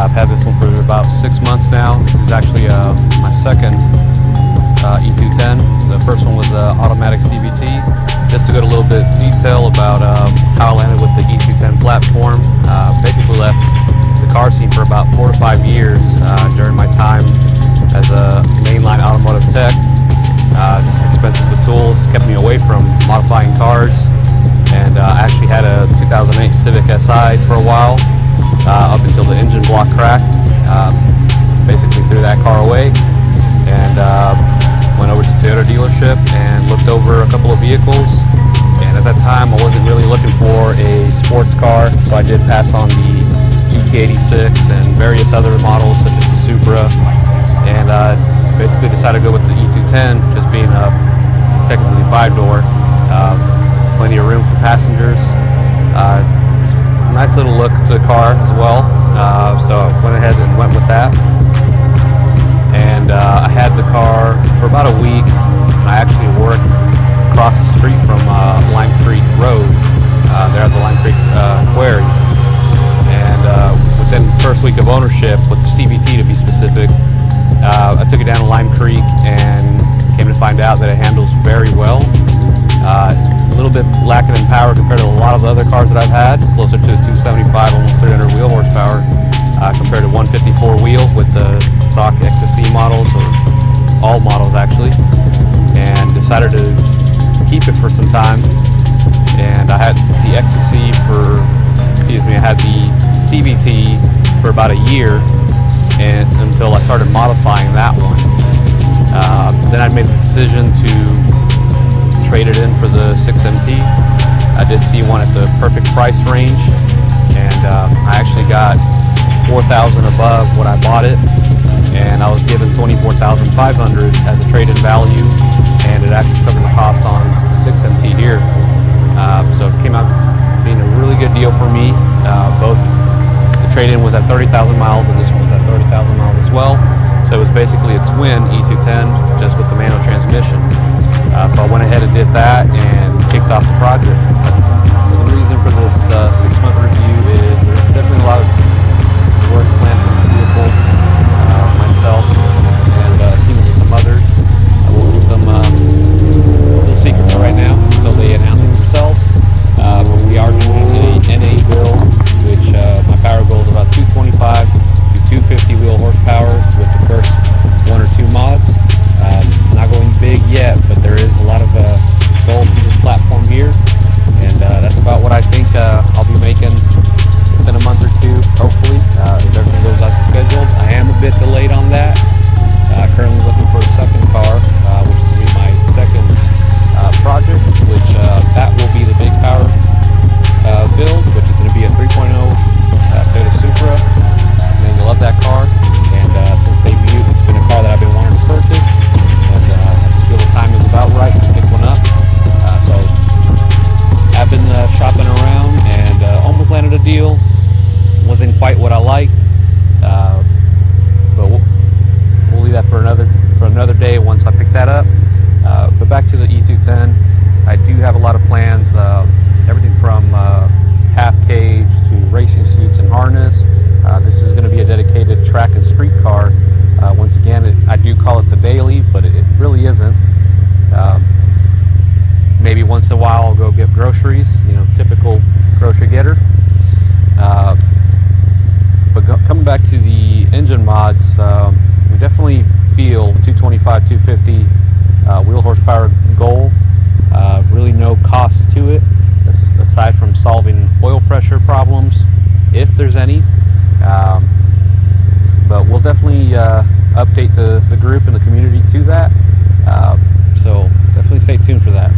I've had this one for about 6 months now. This is actually my second E210. The first one was automatic CVT. Just to go to a little bit detail about how I landed with the E210 platform. Basically left the car scene for about 4 to 5 years during my time as a mainline automotive tech. Just expensive with tools kept me away from modifying cars, and I actually had a 2008 Civic Si for a while up until the engine block cracked. Basically threw that car away and went over to the Toyota dealership and looked over a couple of vehicles, and at that time I wasn't really looking for a sports car, so I did pass on the GT86 and various other models such as the Supra, and basically decided to go with the E210, just being a technically 5-door, plenty of room for passengers, nice little look to the car as well, so I went ahead and went with that. And I had the car for about a week, and I actually worked across the street from Lime Creek Road, there at the Lime Creek Quarry. And within the first week of ownership, with the CVT to be specific, I took it down to Lime Creek and came to find out that it handles very well. A little bit lacking in power compared to a lot of the other cars that I've had, closer to 275, almost 300 wheel horsepower, compared to 154 wheel with the stock XSE models, or all models actually, and decided to keep it for some time. And I had the XSE I had the CVT for about a year, and until I started modifying that one. Then I made the decision to trade it in for the 6MT. I did see one at the perfect price range, and I actually got 4,000 above what I bought it, and I was given 24,500 as a trade-in value, and it actually covered the cost on 6MT here. So it came out being a really good deal for me. Both the trade-in was at 30,000 miles, and this one was at 30,000 miles as well. So it was basically a twin E210, just with the manual transmission. So I went ahead and did that and kicked off the project. So the reason for this 6-month review is there's definitely a lot of work planned for the vehicle. Myself and teaming with some others. I will keep them a little secret for right now until they announce it themselves. But we are doing a NA build, which my power goal is about 225 to 250 wheel horsepower with the first 1 or 2 mods. Not going big yet, but there is a lot of goals for this platform here, and that's about what I think I'll be making within a month or two, hopefully, if everything goes as scheduled. I am a bit delayed on that. Currently looking for a second car, which is going to be my second project, which that will be the big power build, which is going to be a 3.0 Toyota Supra. And I love that car, and since debut, it's been a car that I've been wanting to purchase, and I just feel the time is about right to pick one up. So I've been shopping around and almost landed a deal. Wasn't quite what I liked, but we'll leave that for another day once I pick that up. But back to the E210, I do have a lot of plans, everything from half cage to racing suits and harness. This is going to be a dedicated track and street car. Once again, I do call it the daily, but it really isn't. Maybe once in a while I'll go get groceries, typical grocery getter. But coming back to the engine mods, we definitely feel 225, 250 wheel horsepower goal. Really no cost to it, aside from solving oil pressure problems, if there's any. But we'll definitely update the group and the community to that. So definitely stay tuned for that.